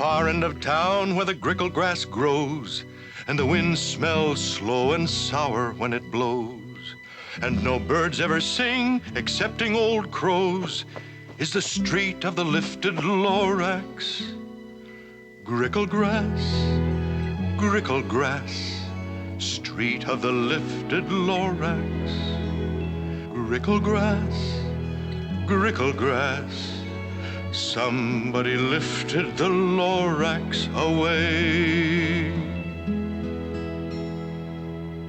far end of town where the grickle grass grows, and the wind smells slow and sour when it blows, and no birds ever sing excepting old crows, is the street of the lifted Lorax. Grickle grass, street of the lifted Lorax. Grickle grass, somebody lifted the Lorax away.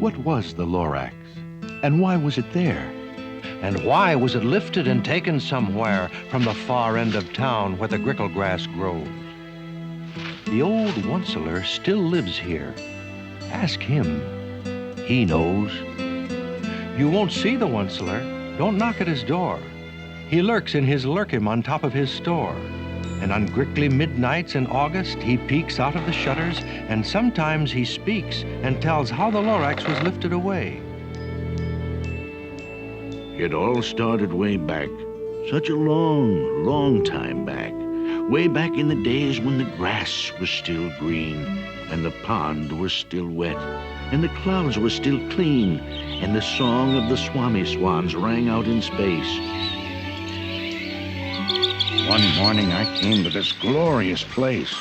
What was the Lorax, and why was it there? And why was it lifted and taken somewhere from the far end of town where the grickle grass grows? The old Onceler still lives here. Ask him. He knows. You won't see the Onceler. Don't knock at his door. He lurks in his lurkim on top of his store. And on grickly midnights in August, he peeks out of the shutters, and sometimes he speaks and tells how the Lorax was lifted away. It all started way back, such a long, long time back. Way back in the days when the grass was still green, and the pond was still wet, and the clouds were still clean, and the song of the Swami swans rang out in space. One morning I came to this glorious place.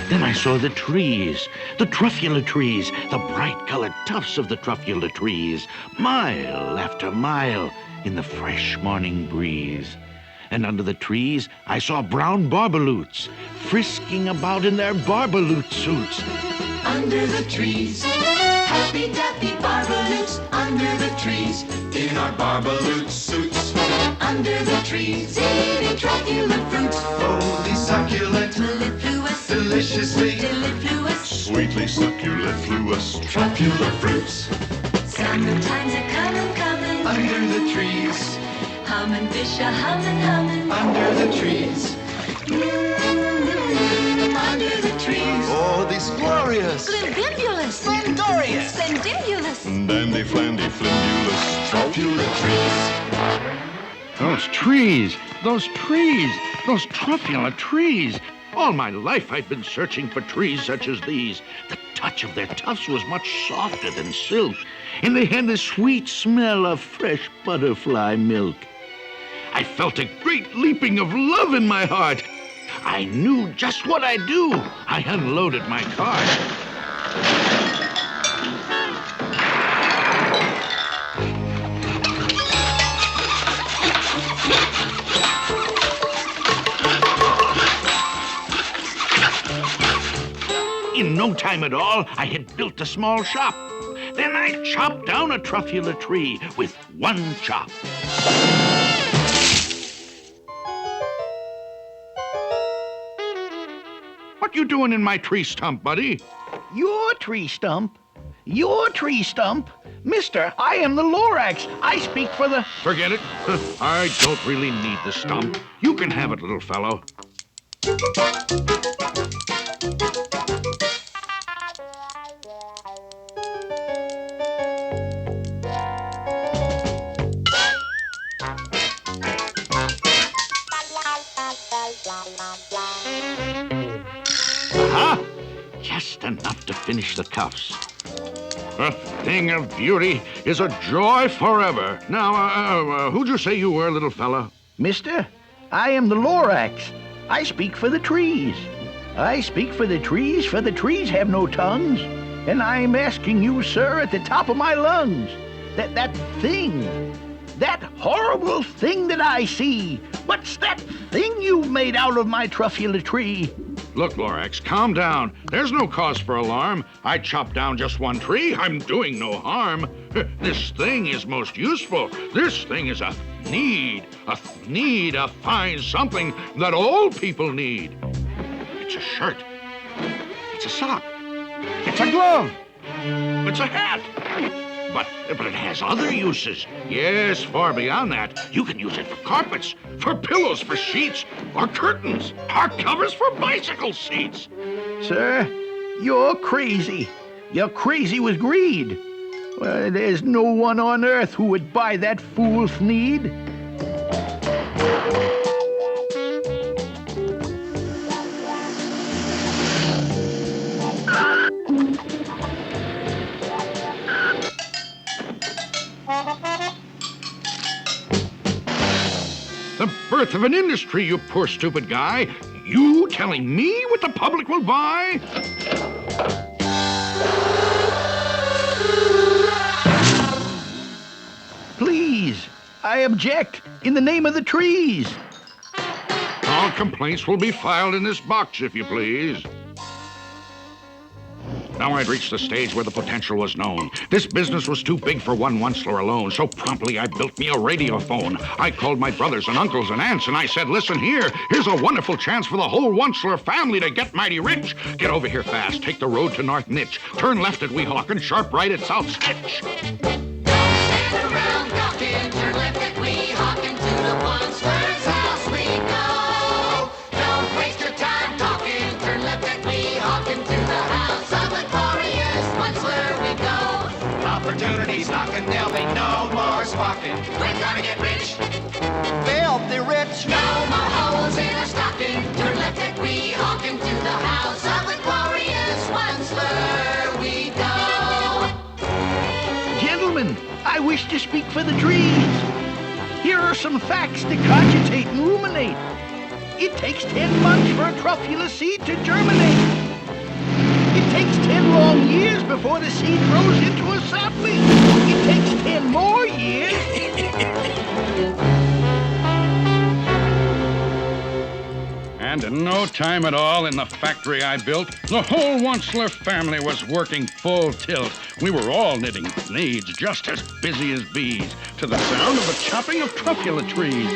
Then I saw the trees, the truffula trees, the bright-colored tufts of the truffula trees, mile after mile in the fresh morning breeze. And under the trees, I saw brown barbaloots frisking about in their barbaloot suits. Under the trees, happy-dappy barbaloots. Under the trees, in our barbaloot suits. Under the trees, eating truffula fruits. Holy succulent, Mellifluous, deliciously, mellifluous, sweetly succulifluous. truffula fruits. Summertime's a-comin'. Under the trees, Hummin' fish a-hummin'. under the trees. Under the trees. Oh, these glorious, Splendibulous, splendorious, spendibulous. dandy flandy flimbulous truffula trees. Those trees, those truffula trees. All my life I've been searching for trees such as these. The touch of their tufts was much softer than silk, and they had the sweet smell of fresh butterfly milk. I felt a great leaping of love in my heart. I knew just what I'd do. I unloaded my cart. In no time at all, I had built a small shop. Then I chopped down a truffula tree with one chop. What you doing in my tree stump, buddy? Your tree stump? Your tree stump? Mister, I am the Lorax. I speak for the... Forget it. I don't really need the stump. You can have it, little fellow. Aha! Just enough to finish the cuffs. A thing of beauty is a joy forever. Now, who'd you say you were, little fella? Mister, I am the Lorax. I speak for the trees. I speak for the trees have no tongues. And I'm asking you, sir, at the top of my lungs, that horrible thing that I see. What's that thing you've made out of my truffula tree? Look, Lorax, calm down. There's no cause for alarm. I chopped down just one tree. I'm doing no harm. This thing is most useful. This thing is a fine something that all people need. It's a shirt. It's a sock. It's a glove. It's a hat. But it has other uses. Yes, far beyond that. You can use it for carpets, for pillows, for sheets, or curtains, or covers for bicycle seats. Sir, you're crazy. You're crazy with greed. Well, there's no one on earth who would buy that fool's need. birth of an industry, you poor stupid guy. You telling me what the public will buy? Please, I object in the name of the trees. All complaints will be filed in this box, if you please. Now I'd reached the stage where the potential was known. This business was too big for one Onceler alone, so promptly I built me a radiophone. I called my brothers and uncles and aunts, and I said, listen here, here's a wonderful chance for the whole Onceler family to get mighty rich. Get over here fast, take the road to North Nitch, turn left at Weehawken, and sharp right at South Sketch. Stand around talking, turn left at Weehawken, to the Onceler's house we go. Don't waste your time talking, turn left at Weehawken, to the house of the glorious Onceler we go. Opportunities knocking, there'll be no more squawking. We're gonna get rich, Filthy rich. no more holes in our stocking. Turn left at Weehawken, to the house of the glorious Onceler we go. Gentlemen, I wish to speak for the trees. Here are some facts to cogitate and ruminate. It takes 10 months for a truffula seed to germinate. It takes 10 long years before the seed grows into a sapling. It takes 10 more years. And in no time at all in the factory I built, the whole Onceler family was working full tilt. We were all knitting needs, just as busy as bees, to the sound of the chopping of truffula trees.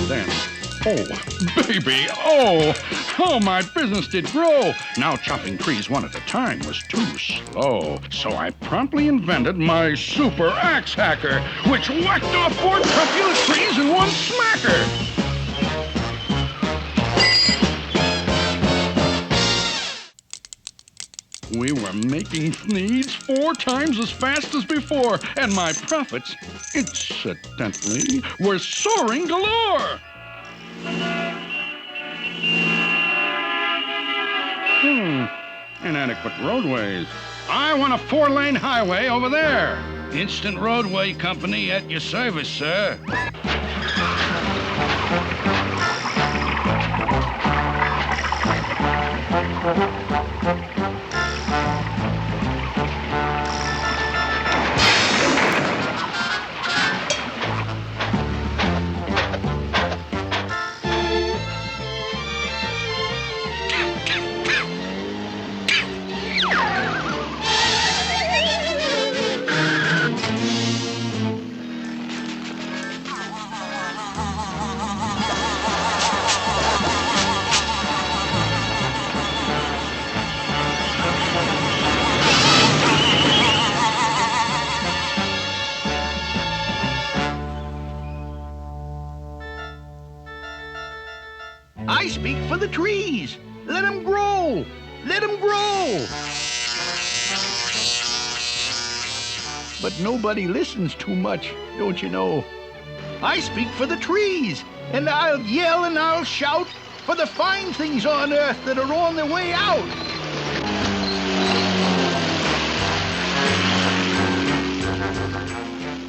Then, oh, baby, oh, how my business did grow. Now chopping trees one at a time was too slow. So I promptly invented my super axe hacker, which whacked off 4 truffula trees in one smacker. We were making needs 4 times as fast as before, and my profits, incidentally, were soaring galore. Inadequate roadways. I want a 4-lane highway over there. Instant Roadway Company at your service, sir. I speak for the trees. Let them grow. Let them grow. But nobody listens too much, don't you know? I speak for the trees, and I'll yell and I'll shout for the fine things on earth that are on their way out.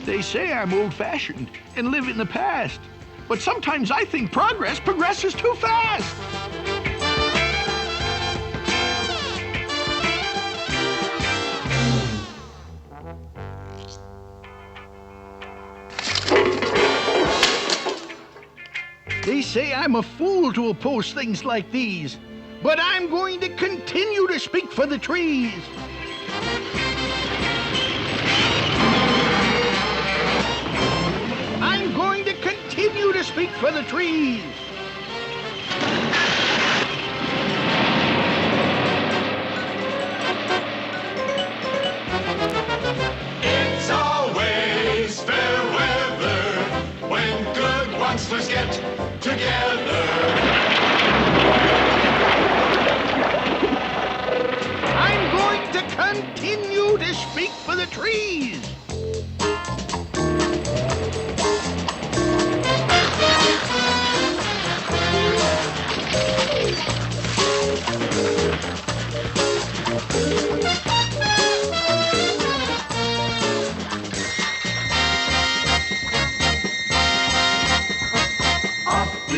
They say I'm old-fashioned and live in the past, but sometimes I think progress progresses too fast. They say I'm a fool to oppose things like these, but I'm going to continue to speak for the trees. I'm going to continue to speak for the trees. It's always fair weather when good Oncelers get together. I'm going to continue to speak for the trees.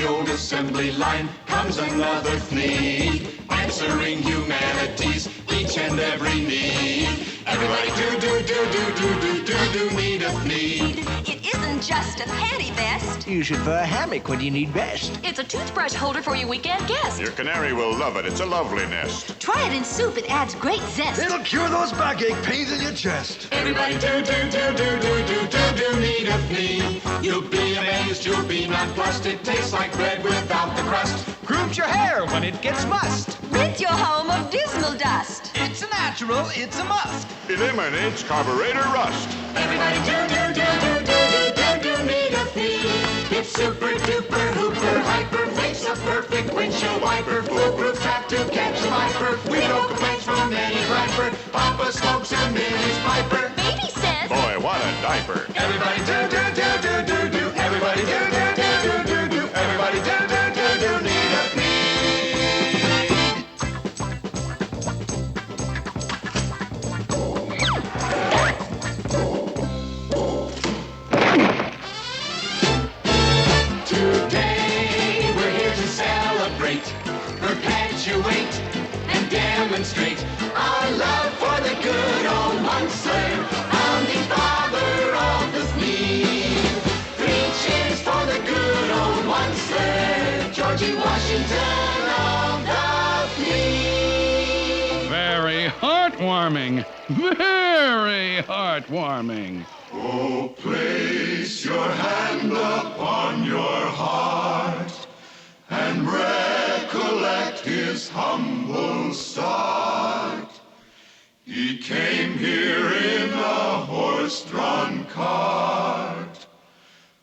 old assembly line comes another fleet, answering humanity's each and every need. Everybody do need a fleet. It isn't just a panty vest. Use it for a hammock when you need rest. It's a toothbrush holder for your weekend guest. Your canary will love it. It's a lovely nest. Try it in soup. It adds great zest. It'll cure those backache pains in your chest. Everybody do need a fleet. You'll be amazed, you'll be nonplussed. It tastes like bread without the crust. Grooms your hair when it gets mussed. Rid your home of dismal dust. It's a natural, it's a must. Eliminates carburetor rust. Everybody do need a fleet. It's super duper hooper hyper, makes a perfect windshield wiper. Foolproof trap to catch a viper. We no complaints from any griper. Papa smokes and Minnie's piper. Baby says, Boy, what a diaper. Everybody do. Everybody do. Everybody do need a fleet. Today we're here to celebrate, perpetuate, and demonstrate our love for the good old Munster, founding father of the fleet. 3 cheers for the good old Munster, Georgie Washington of the fleet. Very heartwarming. Very heartwarming. Oh, place your hand upon your heart and recollect his humble start. He came here in a horse-drawn cart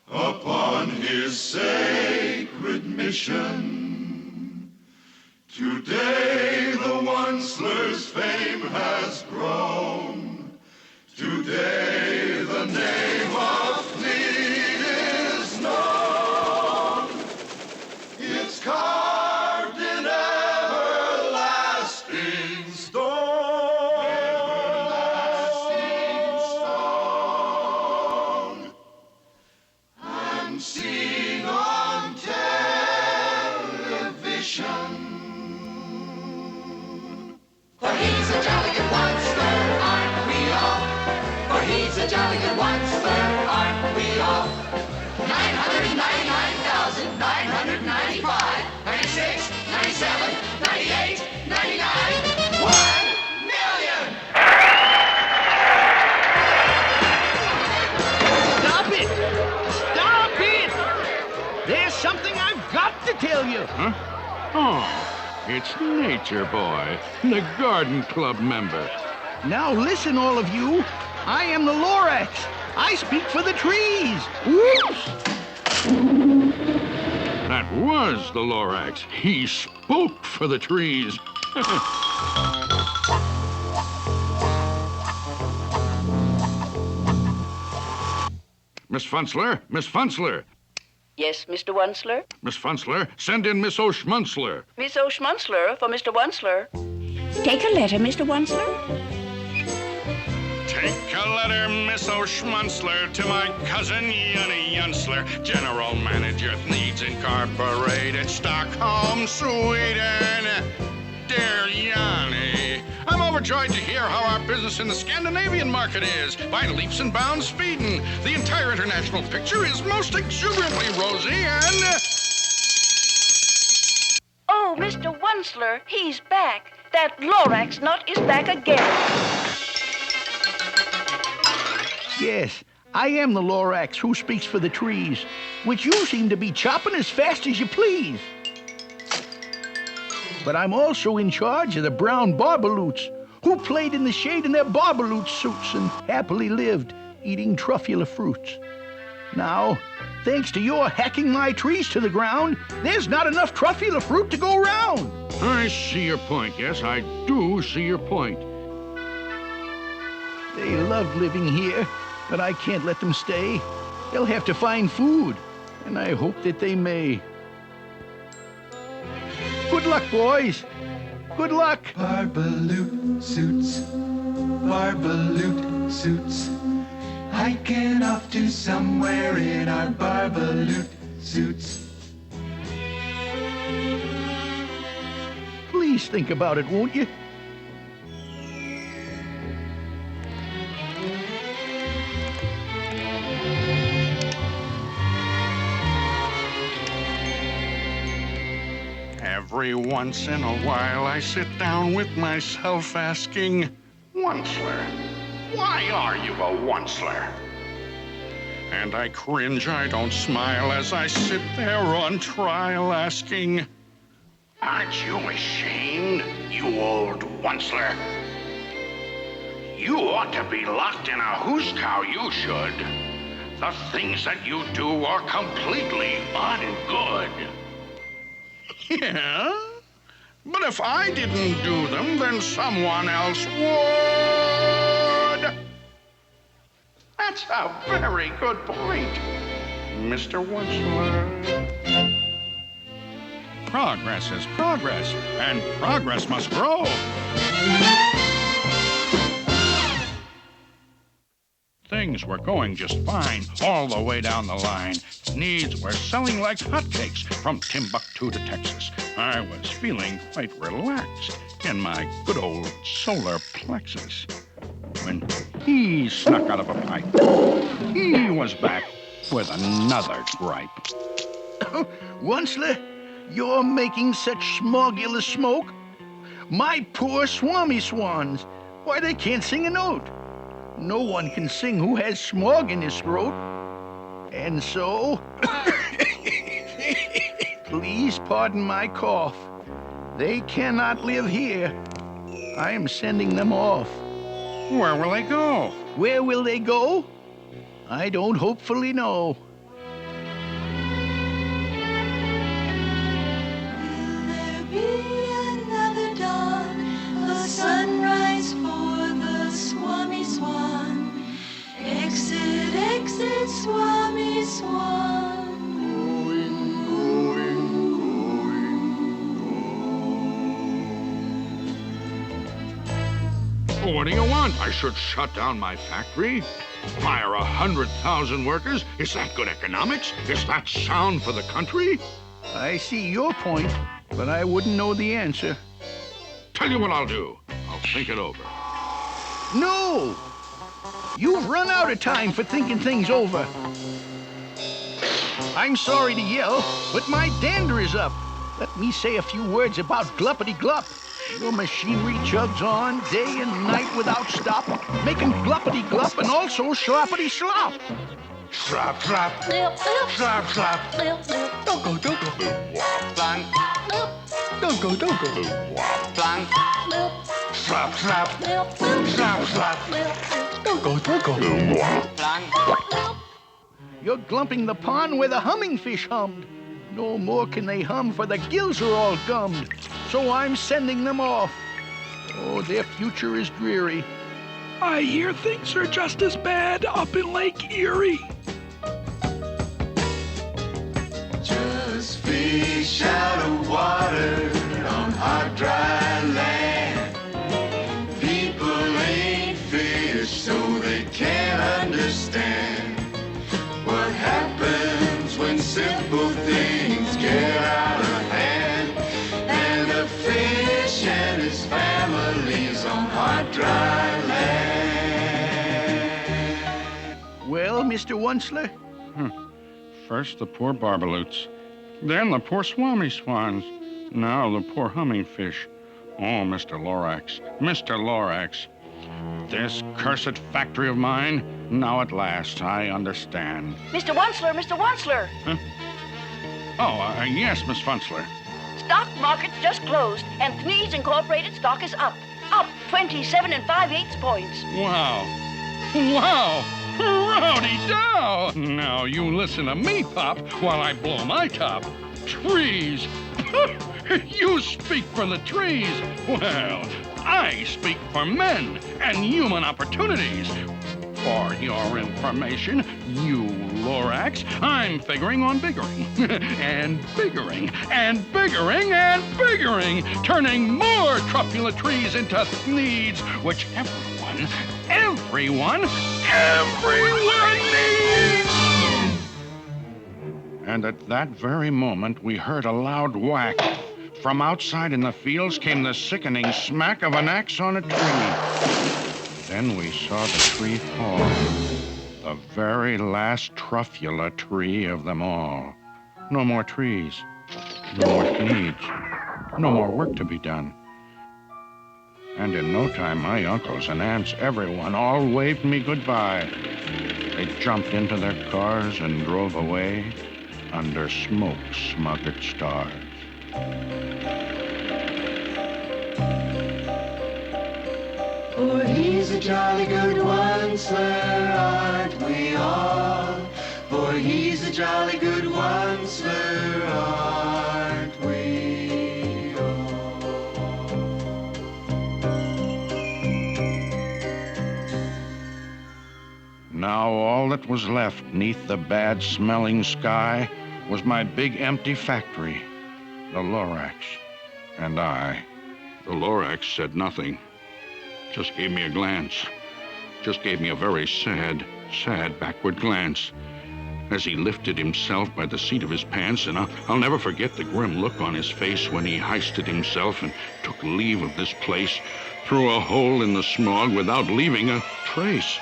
upon his sacred mission. Today the Onceler's fame has grown. Today the name of Fleet is known. It's carved in everlasting stone. Everlasting stone. And seen on television. For he's a jolly good monster, aren't we all? For he's a jolly good monster, aren't we all? 999,995, 96, 97, 98, 99, 1 million! Stop it! Stop it! There's something I've got to tell you. Huh? Oh, it's Nature Boy, the Garden Club member. Now listen, all of you. I am the Lorax. I speak for the trees. Whoops! That was the Lorax. He spoke for the trees. Miss Funzler, Miss Funzler. Yes, Mr. Onceler? Miss Funzler, send in Miss O'Schmunzler. Miss O'Schmunzler for Mr. Onceler. Take a letter, Mr. Onceler. Take a letter, Miss O'Schmunzler, to my cousin Yunny Yunsler, General Manager at Needs Incorporated, Stockholm, Sweden. Dear Yanni, I'm overjoyed to hear how our business in the Scandinavian market is. By leaps and bounds speeding. The entire international picture is most exuberantly rosy and... Oh, Mr. Onceler, he's back. That Lorax nut is back again. Yes, I am the Lorax who speaks for the trees, which you seem to be chopping as fast as you please. But I'm also in charge of the brown barbaloots, who played in the shade in their barbaloot suits and happily lived, eating truffula fruits. Now, thanks to your hacking my trees to the ground, there's not enough truffula fruit to go round. I see your point. Yes, I do see your point. They love living here, but I can't let them stay. They'll have to find food, and I hope that they may. Good luck, boys. Good luck. Barbaloot suits, barbaloot suits, hiking off to somewhere in our barbaloot suits. Please think about it, won't you? Every once in a while I sit down with myself asking, Onceler, why are you a onceler? And I cringe, I don't smile as I sit there on trial asking, aren't you ashamed, you old onceler? You ought to be locked in a hoosecow, you should. The things that you do are completely ungood. Yeah? But if I didn't do them, then someone else would. That's a very good point, Mr. Onceler. Progress is progress, and progress must grow. Things were going just fine all the way down the line. Needs were selling like hotcakes from Timbuktu to Texas. I was feeling quite relaxed in my good old solar plexus when he snuck out of a pipe. He was back with another gripe. Onceler, you're making such smogulous smoke. My poor swami swans. Why, they can't sing a note. No one can sing who has smog in his throat. And so, please pardon my cough. They cannot live here. I am sending them off. Where will they go? Where will they go? I don't hopefully know. Will there be another dawn, a sunrise for the Swami Swan? Exit, exit, Swami Swan. What do you want? I should shut down my factory? Fire 100,000 workers? Is that good economics? Is that sound for the country? I see your point, but I wouldn't know the answer. Tell you what I'll do. I'll think it over. No! You've run out of time for thinking things over. I'm sorry to yell, but my dander is up. Let me say a few words about gluppity glup. Your machinery chugs on day and night without stop, making gluppity glup and also sloppity slop. Slap, slap. Lip, lip. Slap, slap. Lip, lip. Don't go, don't go. Blank, Lip, Don't go, don't go. blank, lip, Slap, slap. lip, lip. Slap, slap. Lip, lip. Don't go, don't go. blank. You're glumping the pond where the humming fish hummed. No more can they hum, for the gills are all gummed. So I'm sending them off. Oh, their future is dreary. I hear things are just as bad up in Lake Erie. Just fish out of water on hot, dry land. People ain't fish, so they can't understand what happens when simple things get out of hand. And a fish and his family's on hot, dry land. Well, Mr. Onceler, First the poor barbaloots, then the poor swami swans, now the poor humming fish. Oh, Mr. Lorax, Mr. Lorax. This cursed factory of mine, now at last I understand. Mr. Onceler, Mr. Onceler. Oh, yes, Miss Funzler. Stock market's just closed, and Thnees Incorporated stock is up. Up 27 5/8 points. Wow. Wow! Rowdy dow! Now you listen to me, Pop, while I blow my top. Trees! You speak for the trees. Well, I speak for men and human opportunities. For your information, you Lorax, I'm figuring on biggering. And biggering, and biggering, and biggering, turning more truffula trees into needs, which everyone needs! And at that very moment, we heard a loud whack. from outside in the fields came the sickening smack of an axe on a tree. Then we saw the tree fall, the very last truffula tree of them all. No more trees, no more needs, no more work to be done. And in no time, my uncles and aunts, everyone, all waved me goodbye. They jumped into their cars and drove away under smoke-smothered stars. For he's a jolly good one, sir, aren't we all? For he's a jolly good one, sir, aren't we all? Now all that was left neath the bad-smelling sky was my big empty factory, the Lorax, and I. The Lorax said nothing. Just gave me a glance. Just gave me a very sad, sad backward glance as he lifted himself by the seat of his pants, and I'll never forget the grim look on his face when he hoisted himself and took leave of this place through a hole in the smog without leaving a trace.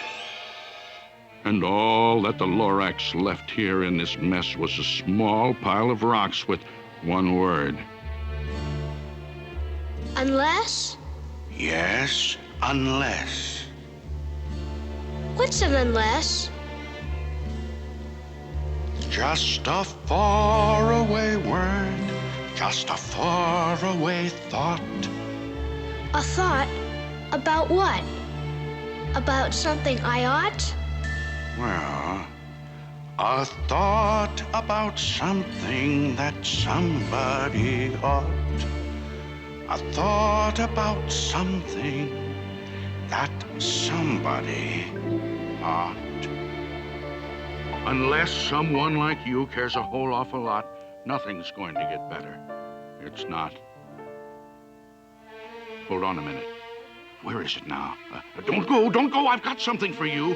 And all that the Lorax left here in this mess was a small pile of rocks with one word. Unless? Yes, unless. What's an unless? Just a faraway word, just a faraway thought. A thought? About what? About something I ought? Well, a thought about something that somebody ought. A thought about something that somebody ought. Unless someone like you cares a whole awful lot, nothing's going to get better. It's not. Hold on a minute. Where is it now? Don't go. I've got something for you.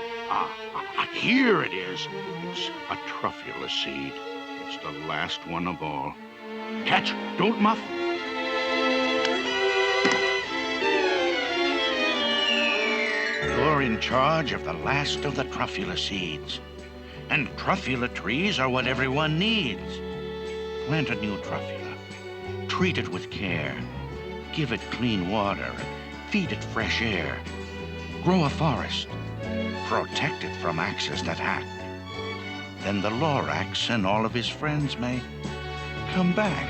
Here it is. It's a truffula seed. It's the last one of all. Catch, don't muff. You're in charge of the last of the truffula seeds. And truffula trees are what everyone needs. Plant a new truffula. Treat it with care. Give it clean water. Feed it fresh air. Grow a forest. Protect it from axes that hack. Then the Lorax and all of his friends may come back.